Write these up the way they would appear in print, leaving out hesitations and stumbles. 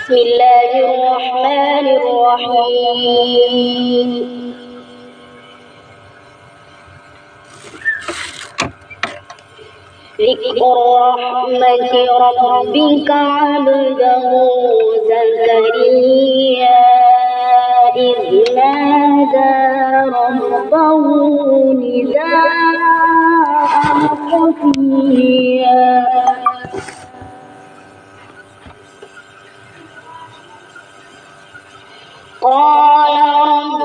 بسم الله الرحمن الرحيم. ذكر رحمة ربك عبده زكريا إذ نادى ربه نداء خفيا قال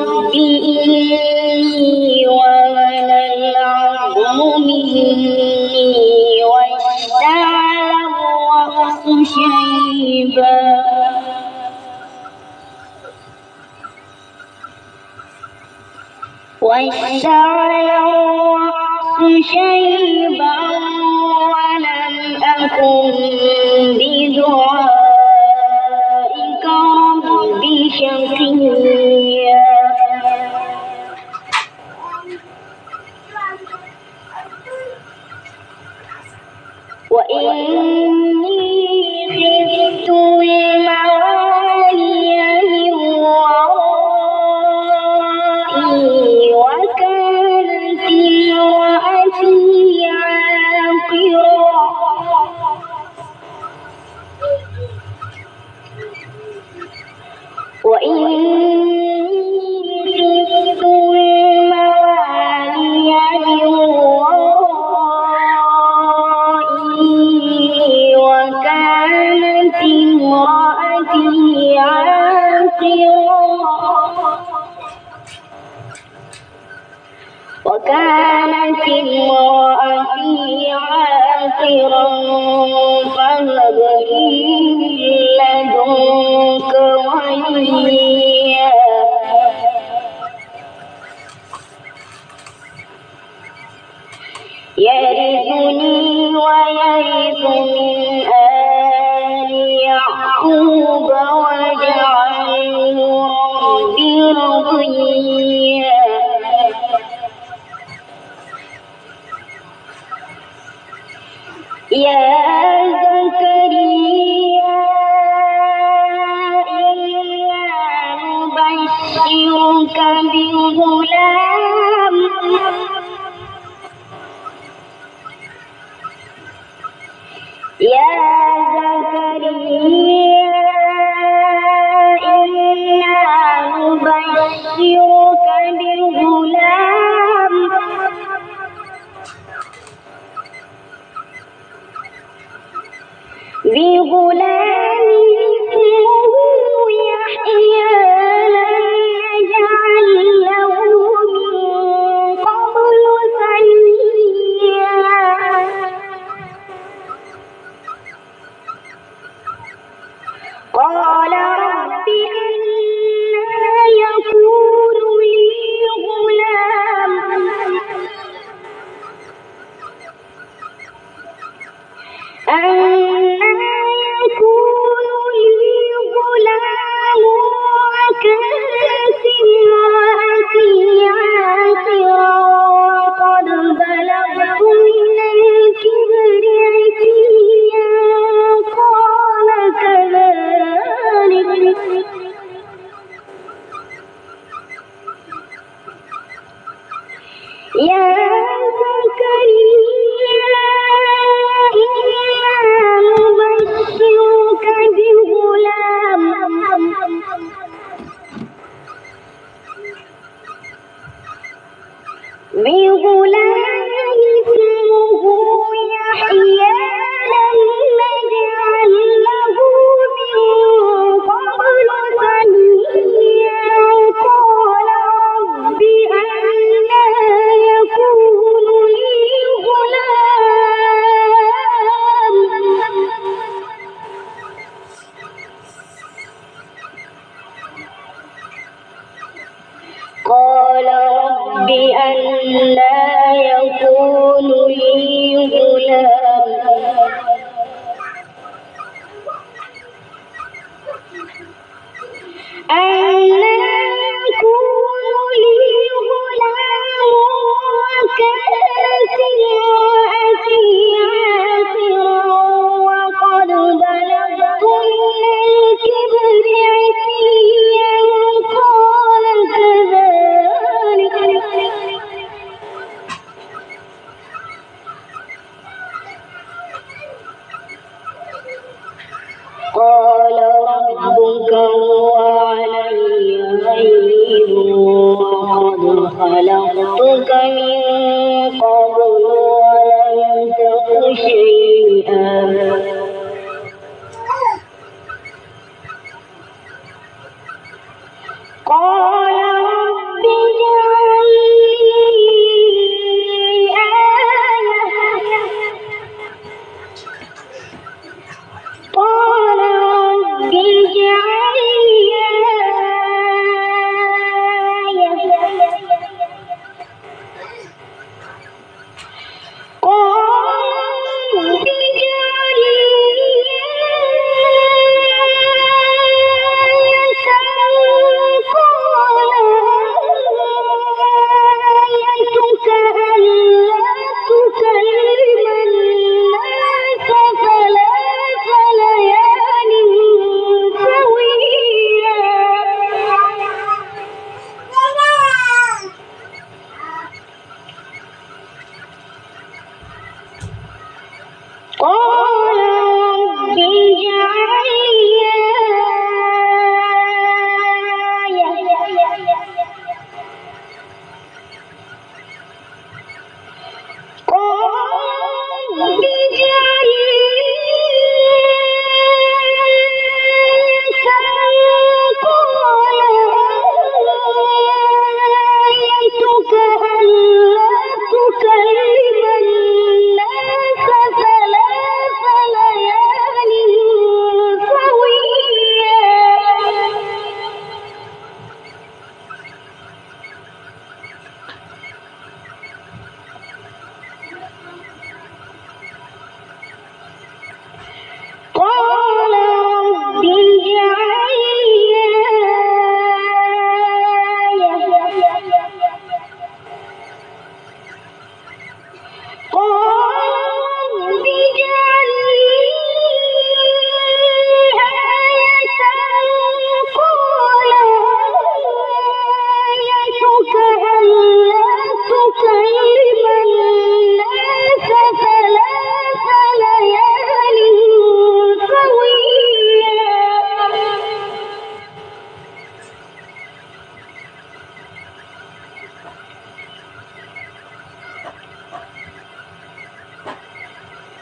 رب إني وهن العظم مني واشتعل الرأس شيبا ولم أكن بدعائك رب شقيا وإني خفت الموالي من ورائي وكانت امرأتي عاقرا وكانت امرأتي عاقرا فهب لي من لدنك وليا يرثني ويرث من آل يعقوب واجعله رب رضيا يا زكريا إنا نبشرك بغلام بغلام اسمه يحيى لم نجعل له من قبل سميا قال رب أنى يكون لي غلام وكانت امرأتي عاقرا وقد بلغت من الكبر عتيا قال كذلك يا زكريا إنا نبشرك بغلام اسمه يحيى لم نجعل له من قبل سميا قال رب أنى يكون لي غلام قال رب أنى يكون لي غلام وكانت امرأتي عاقرا وقد بلغت من الكبر قال ربك هو علي هين وقد خلقتك من قبل ولم تك شيئا قال رب اجعل لي آية قال رب اجعل لي آية قال رب اجعل لي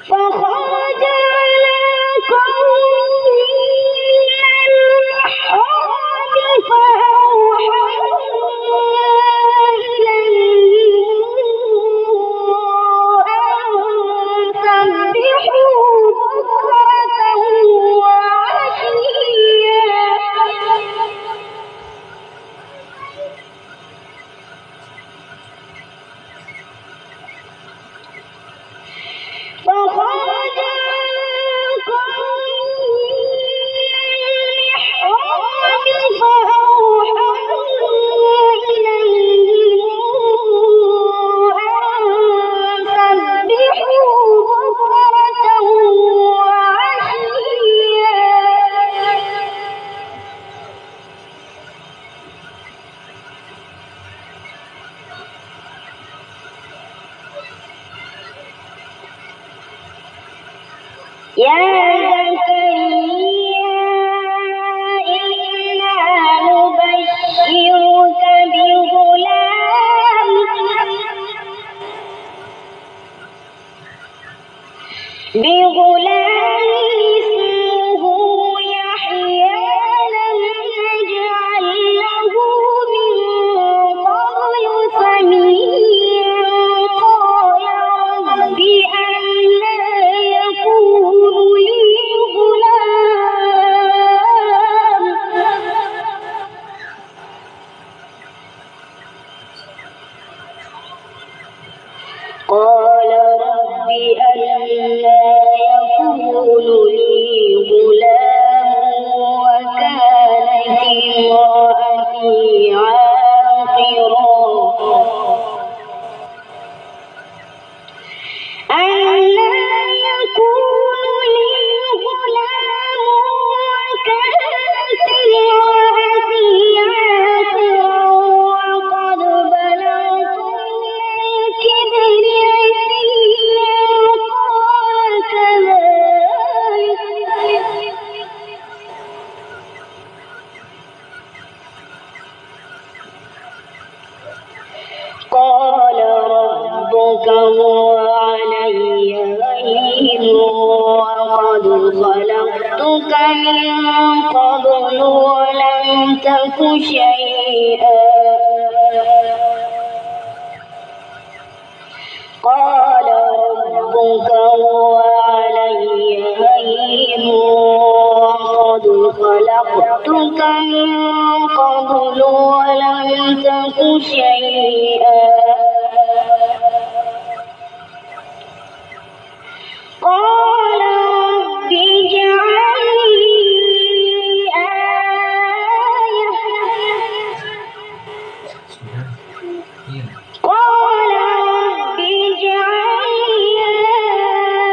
فخرج على قومه من المحراب فأوحى إليهم أن سبحوا بكرة وعشيا فخرج على قومه من المحراب فأوحى إليهم أن سبحوا بكرة وعشيا يا زكريا إنا نبشرك بغلام اسمه يحيى لم نجعل له من قبل سميا قال رب أنى يكون لي وعلي هين وقد خلقتك من قبل ولم تك شيئا قال ربك وعلي هين وقد خلقتك من قبل ولم تك شيئا قال رب اجعل لي آية قال رب اجعل لي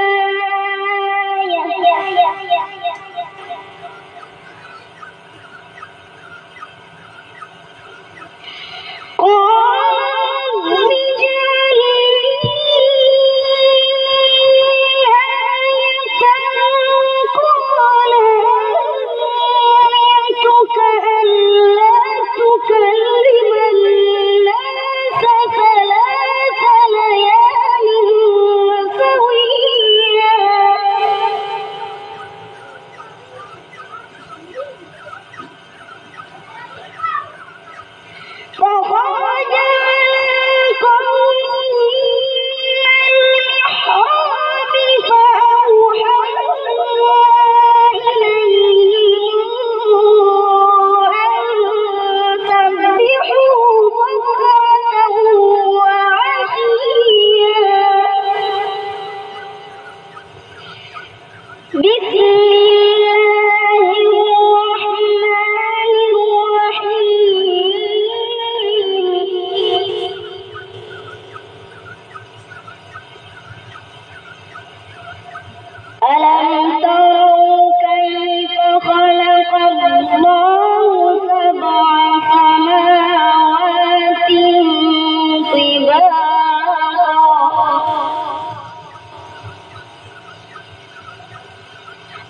فخرج على قومه من المحراب فأوحى إليهم أن سبحوا بكرة وعشيا بسم الله الرحمن الرحيم ألم تروا كيف خلق الله سبع سماوات طباقا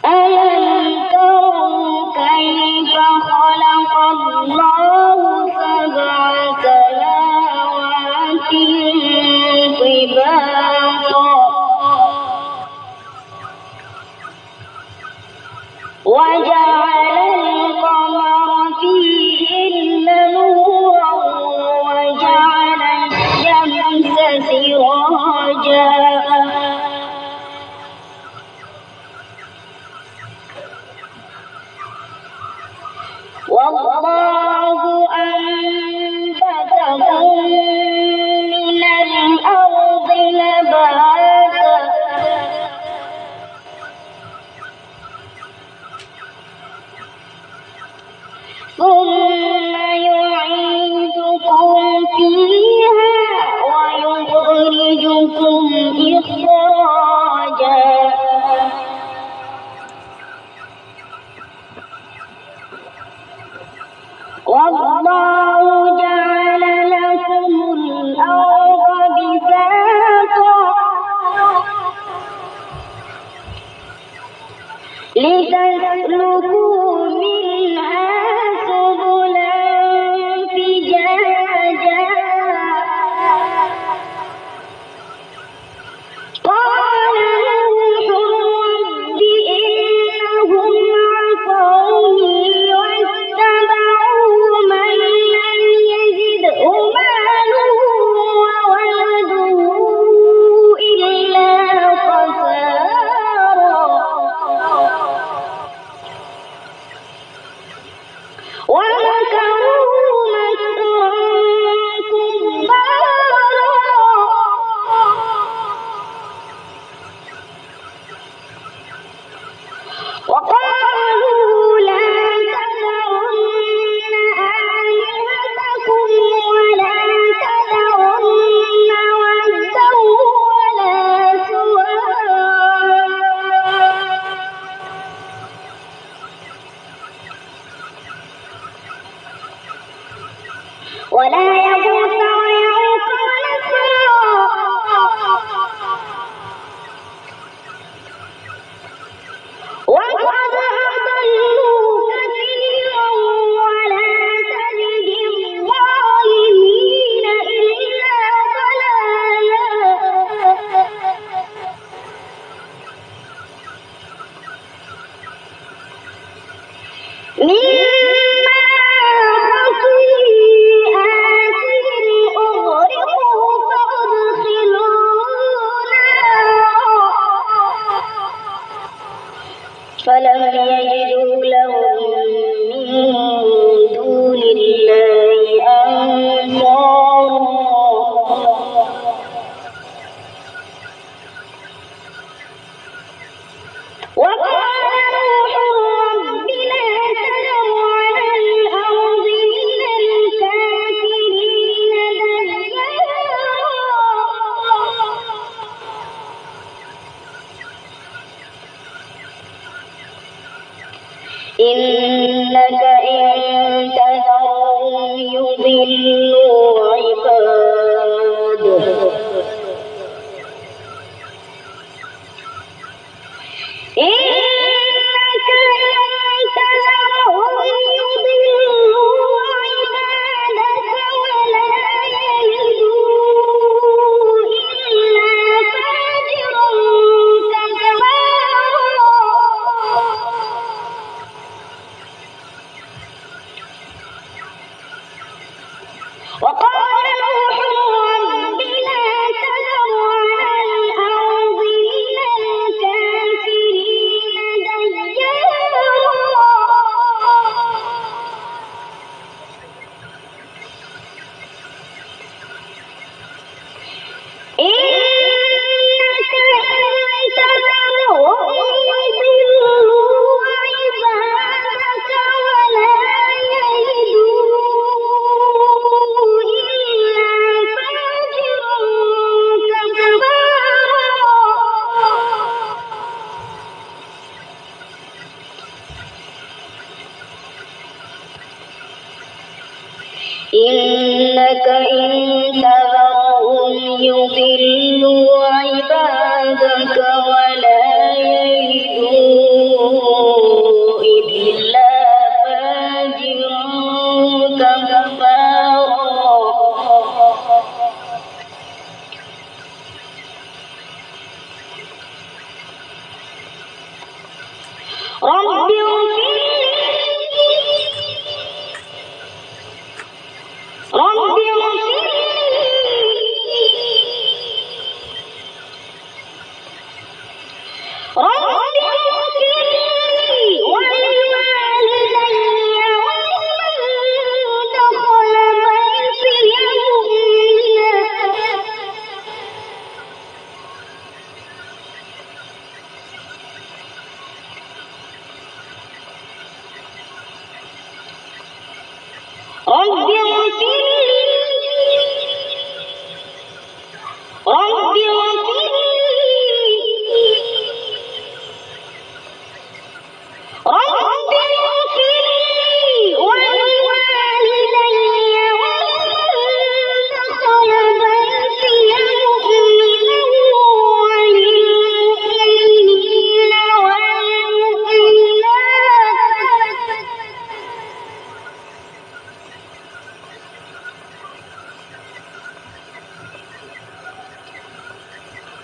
ألم تروا كيف خلق الله سبع سماوات طباقا وجعل القمر فيهن نورا وجعل الشمس سراجا والله أنبتكم من الأرض نباتا ثم يعيدكم فيها ويخرجكم إخراجا والله جعل لكم الأرض بساطا لتسلكوا منها سبلا فجاجا قال نوح رب إنهم عصوني واتبعوا من لم يزده ماله وولده إلا خسارا ومكروا مكرا كبارا وقالوا لا تذرن آلهتكم ولا تذرن ودا ولا سواعا ولا يغوث ويعوق ونسرا وقد أضلوا كثيرا ولا تزد الظالمين إلا ضلالا لم يجدوا لهم من دون الله أنصارا وقال نوح رب لا تذر على الأرض من الكافرين ديارا إنك إن تذرهم يضلوا عبادك إنك إن تذرهم يضلوا عبادك ولا يلدوا إلا فاجرا كفارا وقال نوح رب لا تذر على الأرض من الكافرين ديارا إنك إن تذرهم يضلوا عبادك ولا يلدوا إلا فاجرا كفارا إنك إن تذرهم يضلوا عبادك ولا يلدوا إلا فاجرا كفارا رب اغفر لي ولوالدي ولمن دخل بيتي مؤمنا رب اغفر لي ولوالدي ولمن دخل بيتي مؤمنا وللمؤمنين والمؤمنات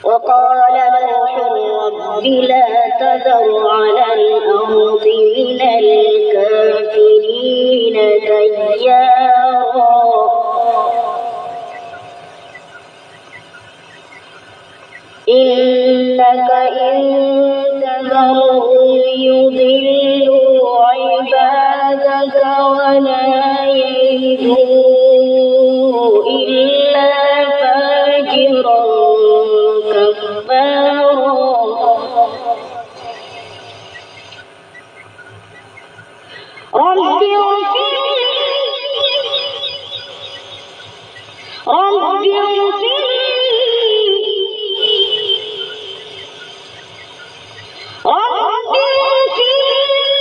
وقال نوح رب لا تذر على الأرض من الكافرين ديارا إنك إن تذرهم يضلوا عبادك ولا يلدوا إلا فاجرا كفارا رب اغفر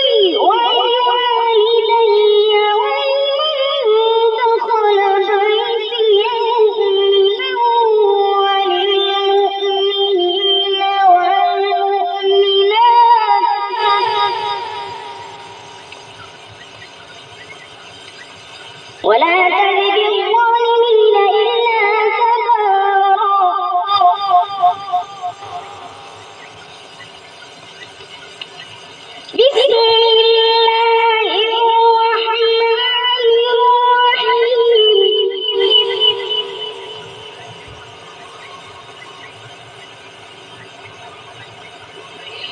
لي ولوالدي ولمن دخل بيتي مؤمنا وللمؤمنين والمؤمنات ولا تزد الظالمين إلا تبارا بسم الله الرحمن الرحيم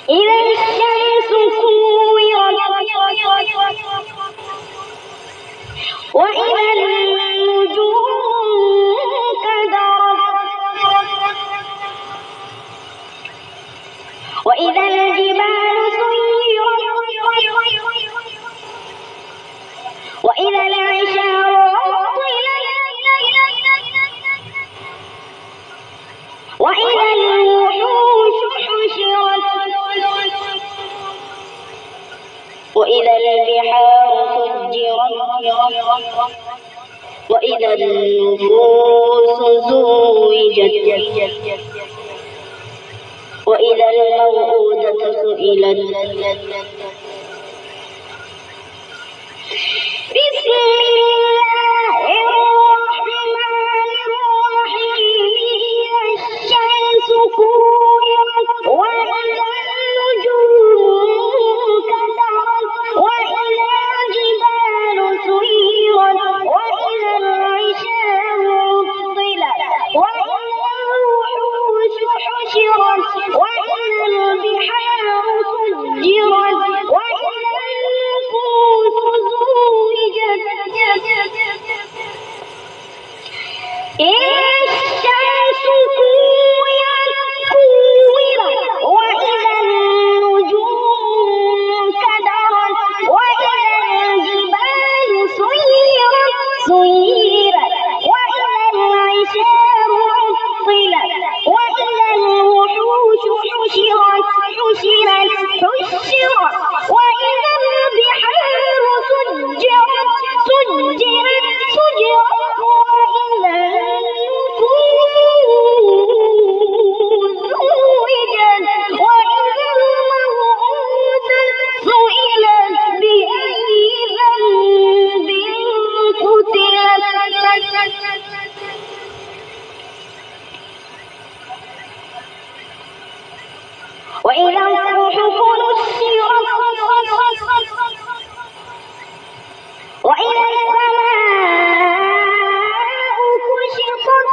إذا الشمس كورت وإذا البحار سجرت وإذا النفوس زوجت وإذا الموءودة سئلت بسم الله الرحمن الرحيم إذا الشمس كورت وإذا النجوم كدرت وإذا الجبال سيرت وإذا العشار عطلت وإذا الوحوش حشرت وإذا البحار سجرت وإذا النفوس زوجت الشمس كورت وإذا النجوم كدرت وإذا الجبال سيرت وإذا العشار عطلت وإذا الوحوش حشرت وإذا البحار سجرت وإذا النفوس زوجت وإذا الموءودة سئلت بأي ذنب قتلت وإذا الصحف نشرت وإذا السماء كشطت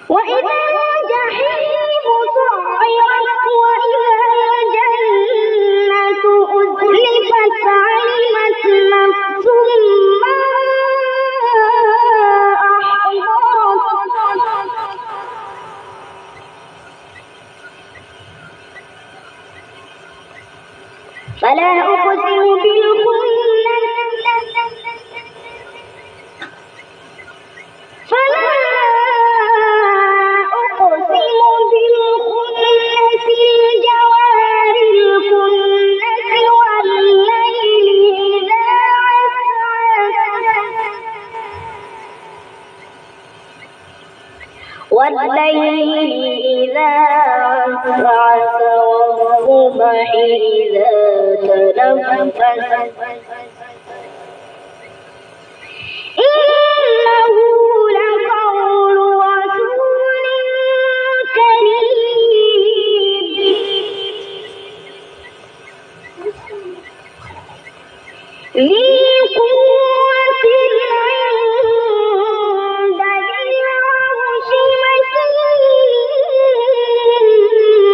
وإذا الجحيم سعرت وإذا الجنة أزلفت علمت نفس ما أحضرت فلا أقسم بالخنس الجوار الكنس والليل إذا عسعس والصبح إذا تنفس إنه لقول رسول كريم ذي قوة عند ذي العرش مكين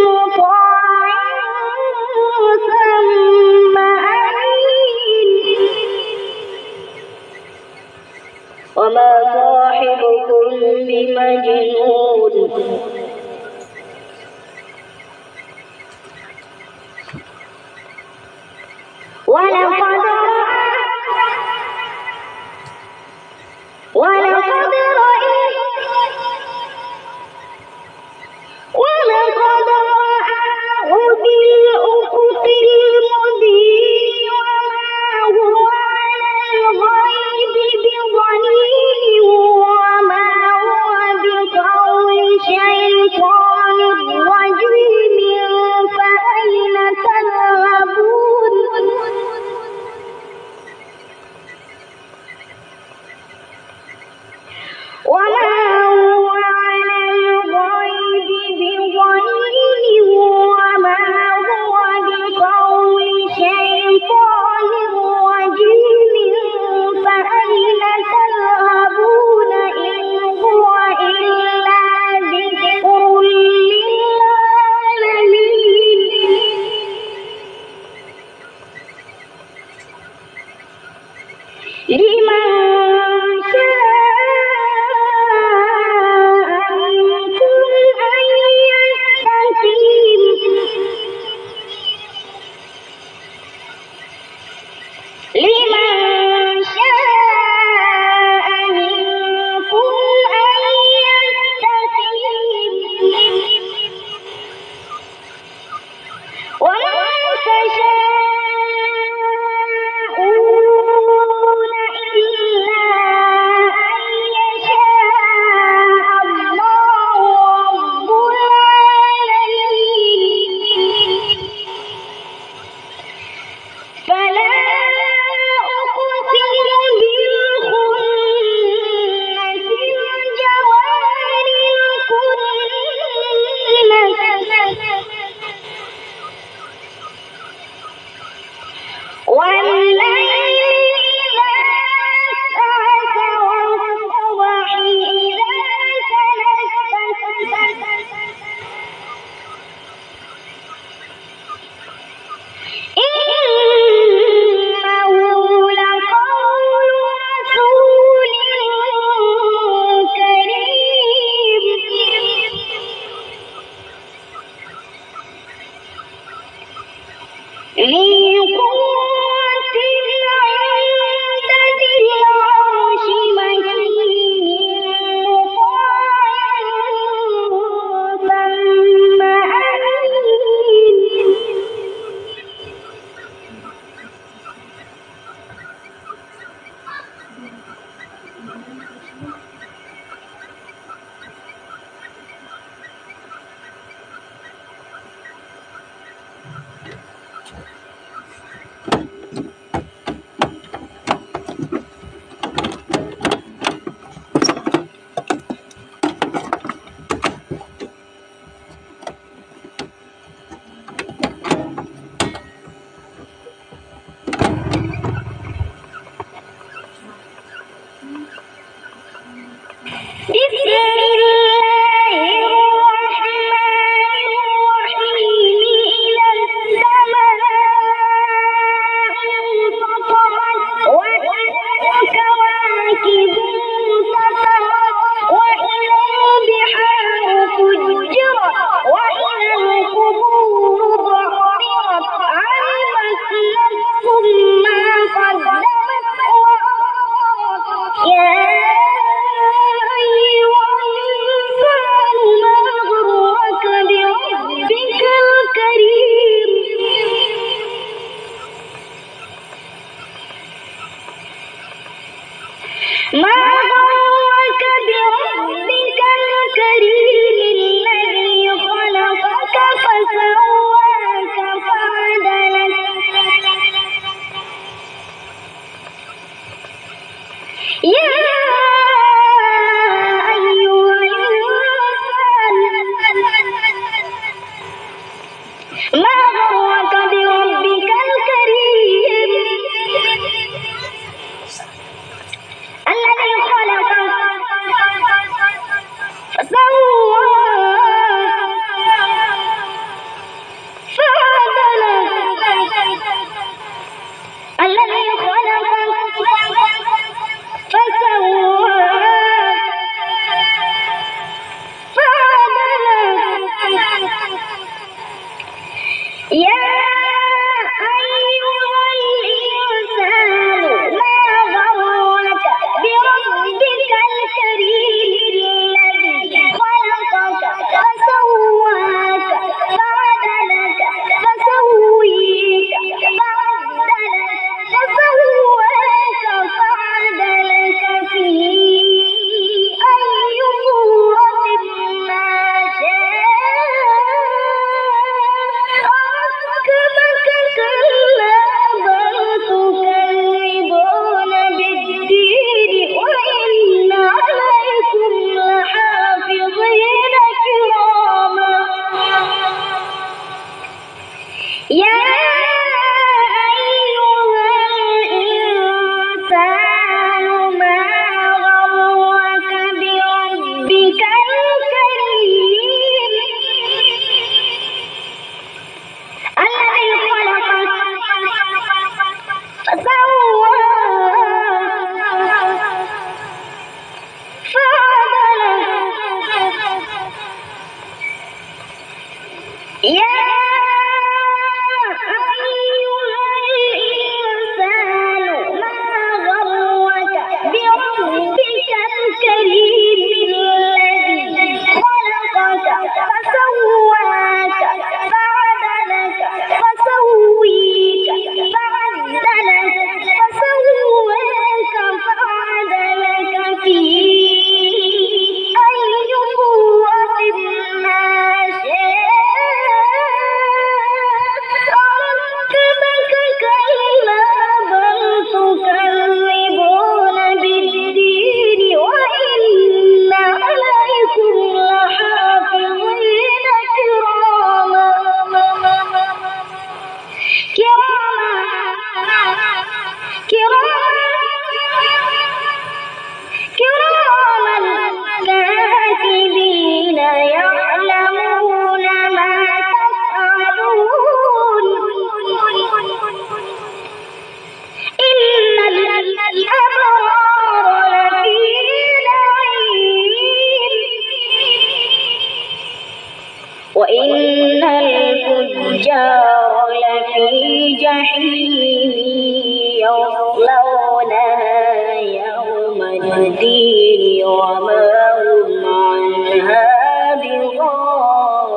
مطاع ثم أمين وما صاحبكم بمجنون ولقد رآه بالأفق المبين وما هو على الغيب بضنين وما هو بقول شيطان رجيم فأين تذهبون تشاءون إلا أن يشاء الله رب العالمين. فلا أقسم بالخنس الجوار الكنس والليل إذا عسعس والصبح إذا تنفس إنه لقول رسول كريم ذي قوة عند ذي العرش مكين مطاع ثم أمين. بسم الله الرحمن الرحيم. إذا السماء انفطرت والكواكب انتثرت وإذا البحار فجرت وإذا القبور بعثرت علمت نفس ما قدمت وأخرت. يا أيها الإنسان ما غرك بربك الكريم. ما غرك بربك الكريم الذي خلقك فسواك فعدلك. يا أيها الإنسان ما غرك بربك الكريم الذي خلقك فسواك فعدلك. الذي خلقك يا أيها الإنسان ما غرك بربك الكريم الذي خلقك فسواك فعدلك فسويك فعدلك فسواك فعدلك في أي صورة ما شاء ركبك. كلا بل تكذبون بالدين وإن عليكم لحافظين كراما. يا أيها الإنسان ما غرك بربك الكريم الذي خلقك فسواك فعدلك. يا الدين وما هم عنها بغائبين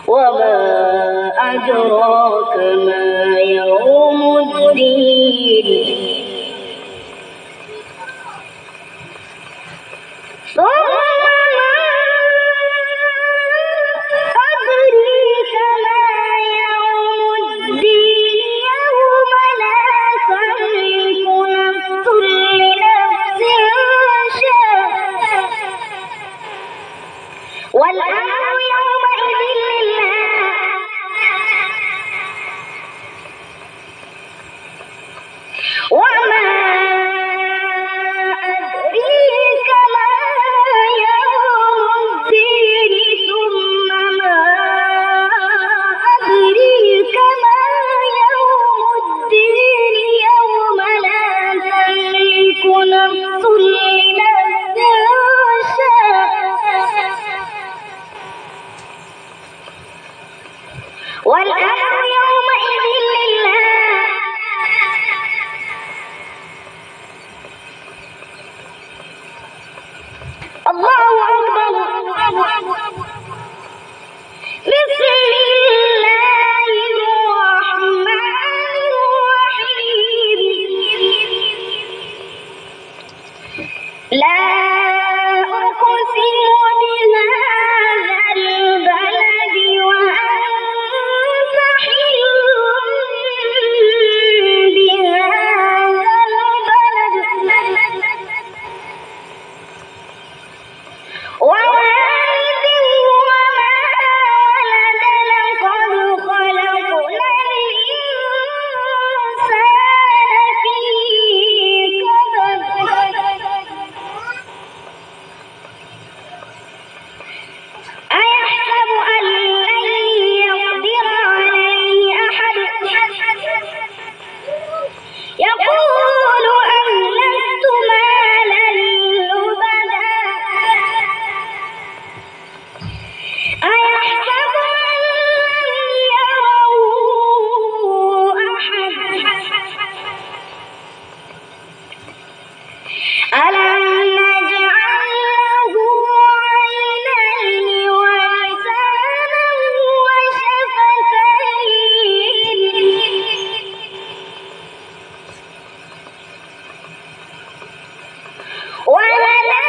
وما أدراك ما يوم الدين ثم ما أدريك ما يوم الدين يوم لا تملك نفس لنفس شيئا والأمر يومئذ لله وما أدريك ما يوم الدين ثم ما أدريك ما يوم الدين يوم لا تملك نفس لنفس شيئا والأمر يومئذ لله الله أكبر بسم الله الرحمن الرحيم لا أقسم بهذا البلد وأنت حل بهذا البلد ووالد وما ولد لقد خلقنا الإنسان في كبد أيحسب أن لن يقدر عليه أحد يقول أهلكت مالا لبدا أيحسب أن لم يره أحد ألم نجعل له عينين ولسانا وشفتين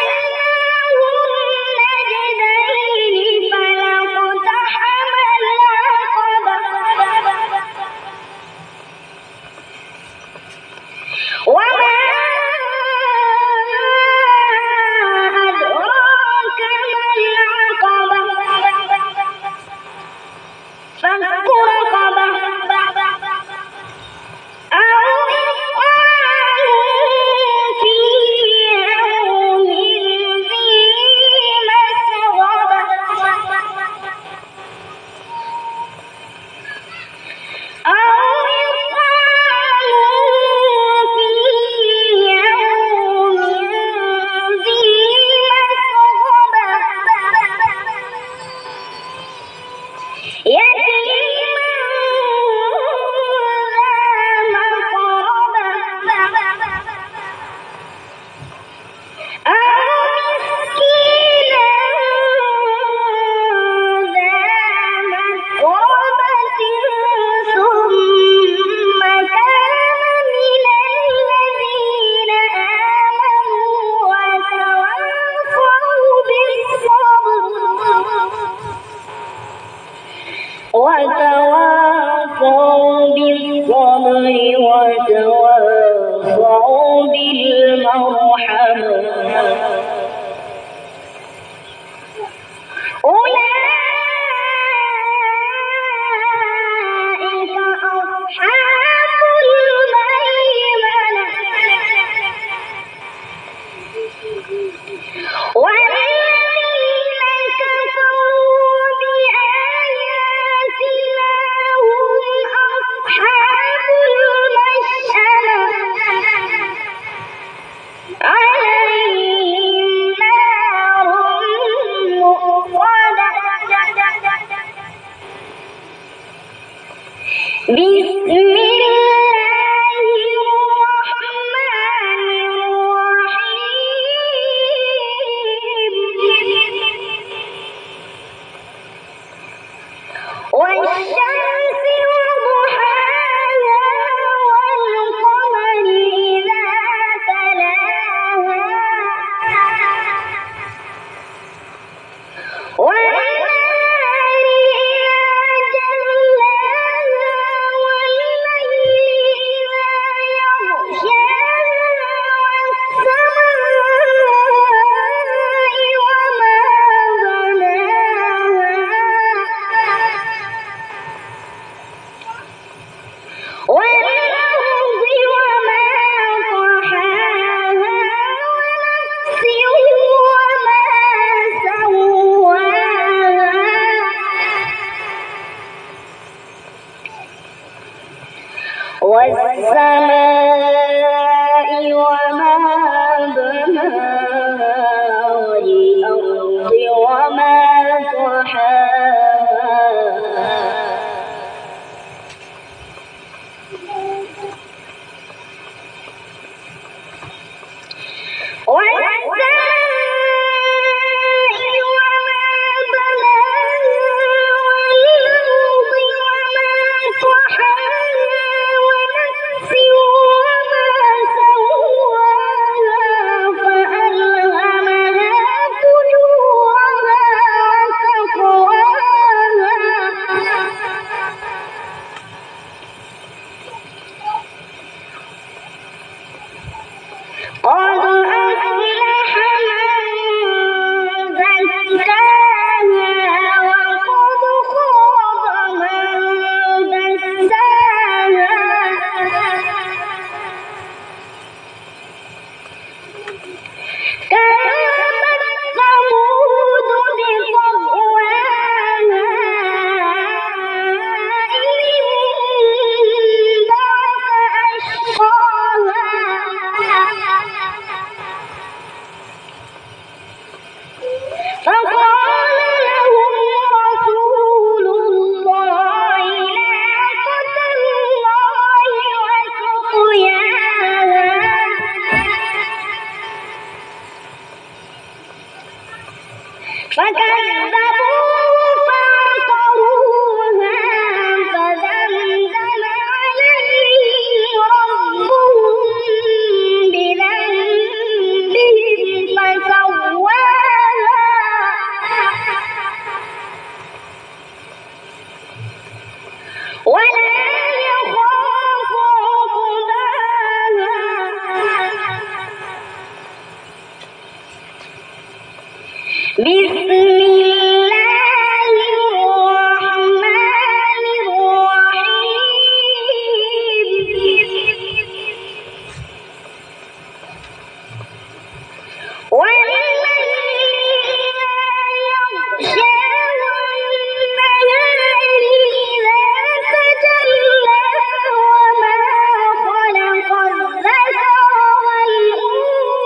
وهديناه النجدين فلاقتحم العقبة وما أدراك ما العقبة فك رقبة أو إطعام في يوم ذي مسغبة أو إطعام في يوم ذي مسغبة يتيما ذا مقربة أو مسكينا ذا متربة ثم كان من الذين آمنوا وتواصوا بالصبر وتواصوا بالمرحمة أولئك أصحاب الميمنة والذين كفروا بآياتنا هم أصحاب المشأمة عليهم نار مؤصدة بسم الله والشمس وضحاها والقمر إذا تلاها والنهار إذا جلاها والليل إذا يغشاها والسماء وما بناها والأرض وما طحاها ونفس وما سواها والسماء وما بناها والأرض وما طحاها قد أفلح من زكاها وقد خاب من دساها كذبت ثمود بطغواها إذ انبعث أشقاها فقال لهم رسول الله ناقة الله وسقياها فكذبوه فعقروها فدمدم عليهم ربهم بذنبهم فسواها ولا يخاف عقباها بسم الله الرحمن الرحيم والليل إذا يغشى والنهار إذا تجلى وما خلق الذكر والأنثى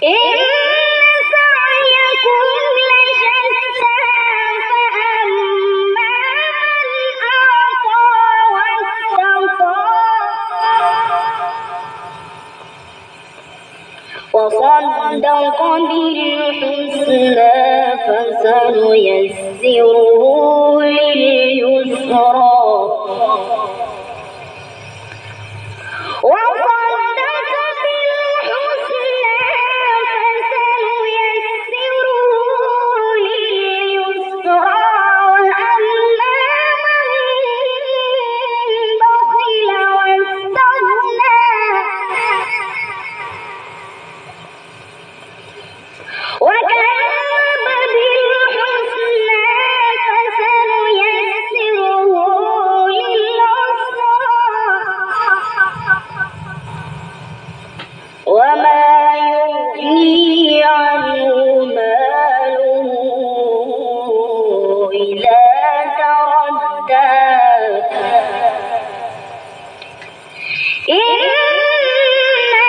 إن سعيكم لشتى فأما من أعطى واتقى وصدق بالحسنى فسنيسره لليسرى وصدق بالحسنى فسنيسره لليسرى وأما من بخل واستغنى وكذب بالحسنى فسنيسره للعسرى وما يغني عنه ماله إذا تردى إن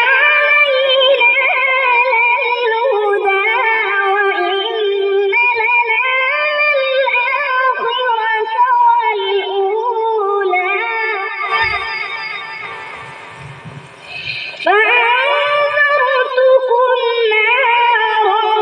علينا للهدى وإن لنا للآخرة والأولى فأنذرتكم نارا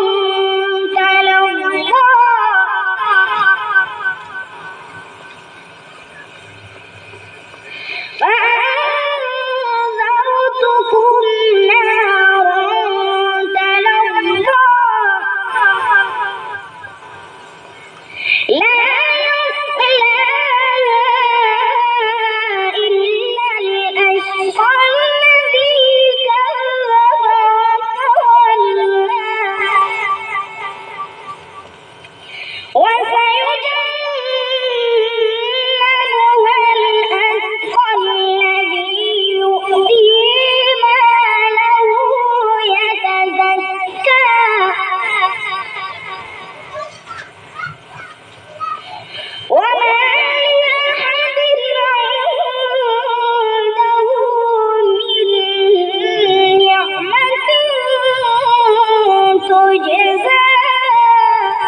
جزاء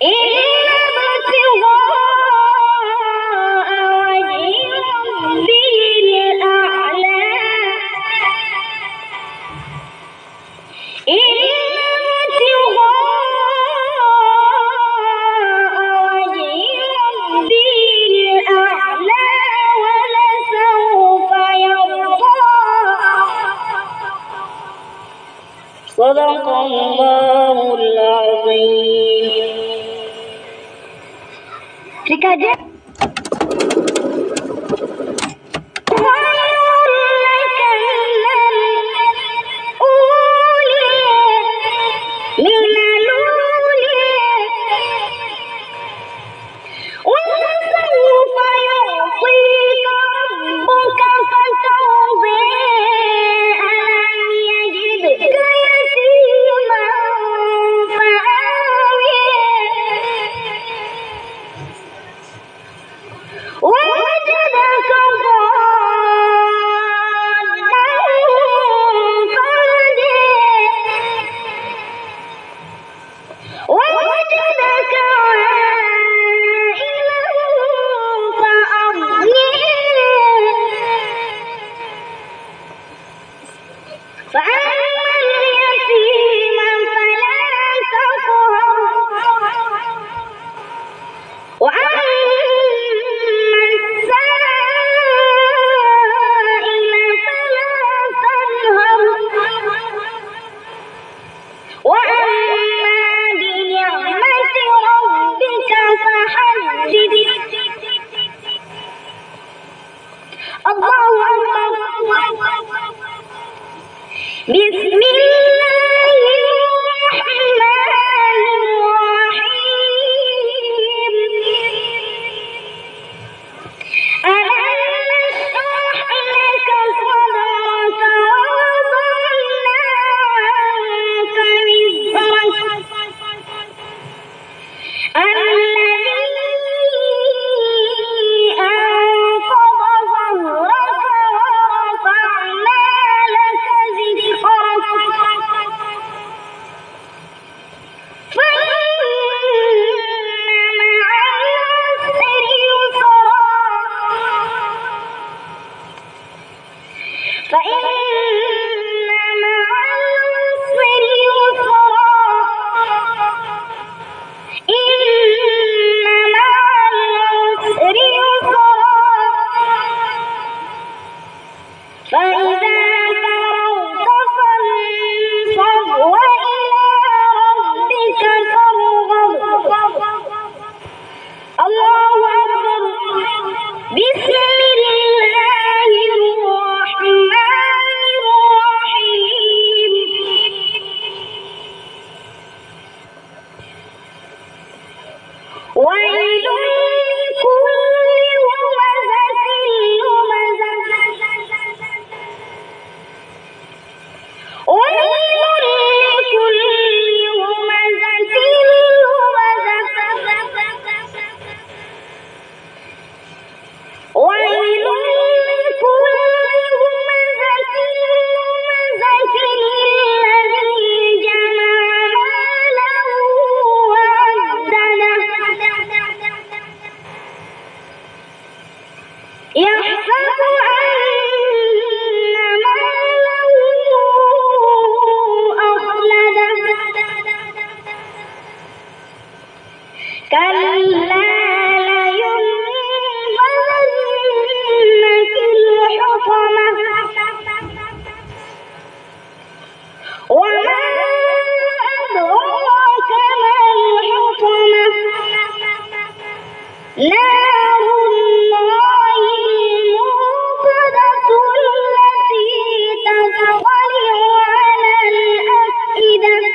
إلا ابتغاء وجه ربه الأعلى صدق الله العظيم. بسم الله الرحمن الرحيم. ألم نشرح لك صدرك ووضعنا عنك وزرك الذي أنقض ظهرك ورفعنا لك ذكرك فإن مع العسر يسرا فإذا فرغت فانصب وإلى ربك فارغب. الله أكبر. بسم الله الرحمن الرحيم. ويل لكل همزة لمزة ويل لكل همزة لمزة ويل لكل همزة لمزة الذي جمع مالا وعدده يحسب أن ماله أخلده كلا لينبذن في الحطمة وما أدراك ما الحطمة نار الله الموقدة التي تطلع على الأفئدة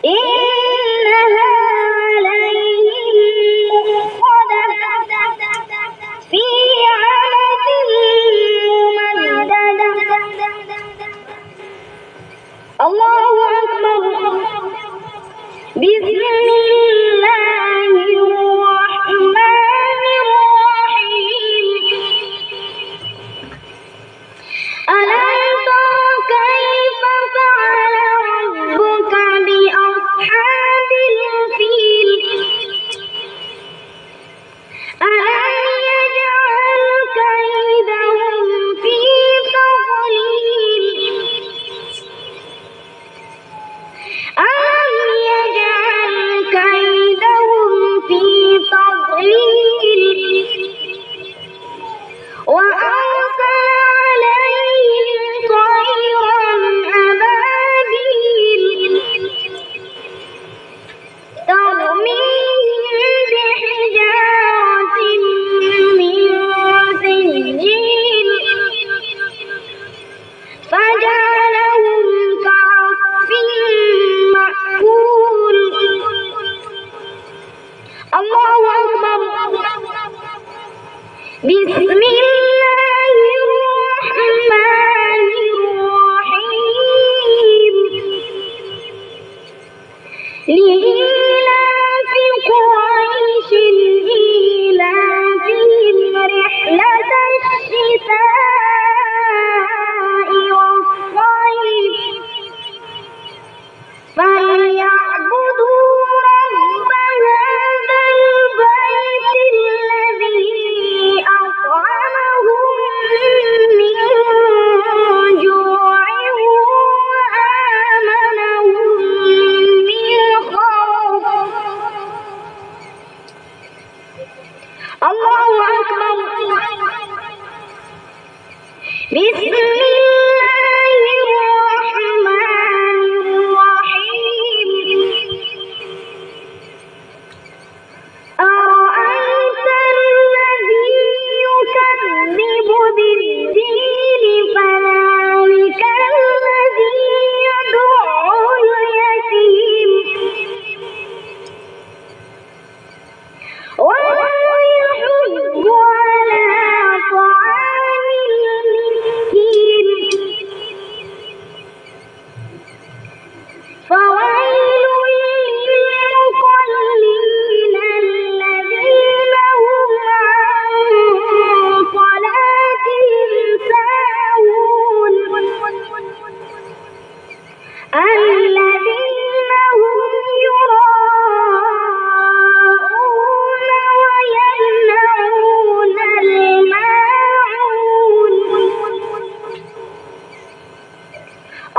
إنها عليهم مؤصدة في عمد ممددة. الله أكبر. بسم الله الرحمن الرحيم. ألم تر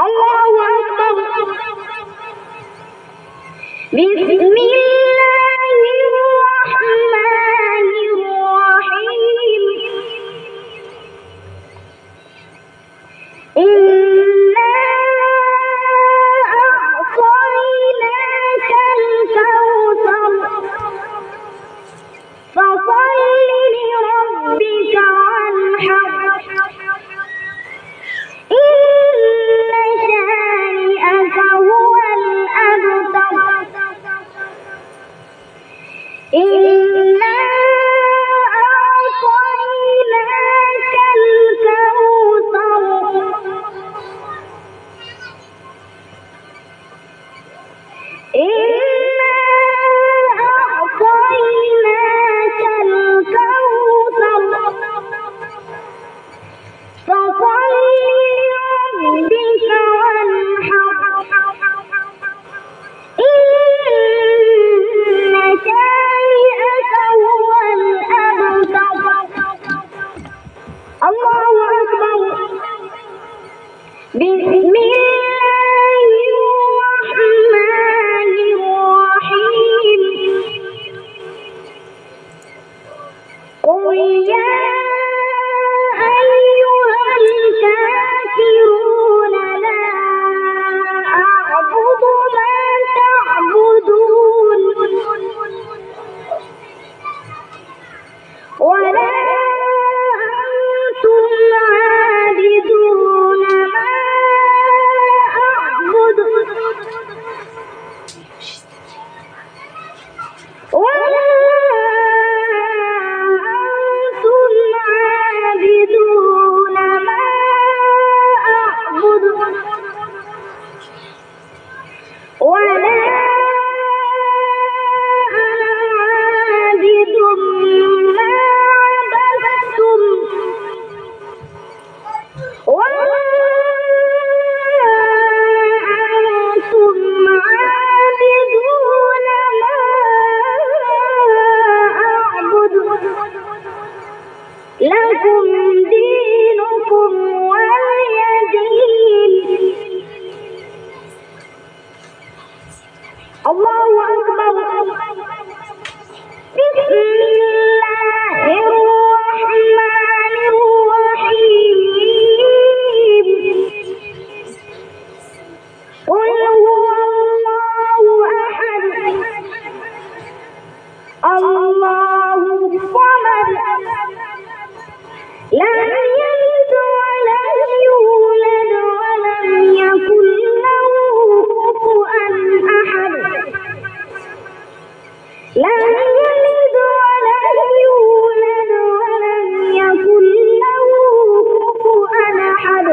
الله أكبر. بسم الله الرحمن الرحيم. إنا أعطيناك الكوثر فصل لربك وانحر إن شانئك هو الأبتر. إنا أعطيناك الكوثر إنا أعطيناك الكوثر فصل لربك وانحر إن شانئك هو الأبتر. الله أكبر. بسم الله الرحمن الرحيم. قل يا أيها الكافرون لا أعبد ما تعبدون ولا أنتم عابدون ما أعبد ولا أنتم عابدون ما أعبد ولا أنا عابد ما عبدتم ولا أنتم عابدون ما أعبد لكم دينكم ولي دين. الله أكبر. بسم الله الرحمن الرحيم. قل هو الله أحد الله الصمد لم يلد ولم يولد ولم يكن له كفوا أحد. لم يلد ولم يولد ولم يكن له كفوا أحد.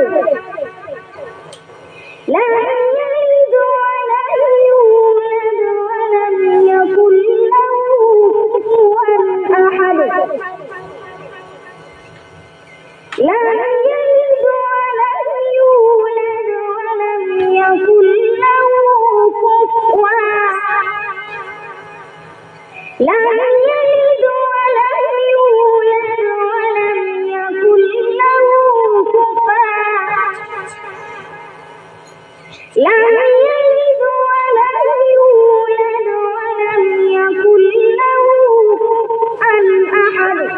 لم يلد ولم يولد ولم يكن له كفوا أحد. لم يلد ولم يولد ولم يكن له كفوا لم يلد ولم يولد ولم يكن له كفوا لم يلد ولم يولد ولم يكن له كفوا أحد.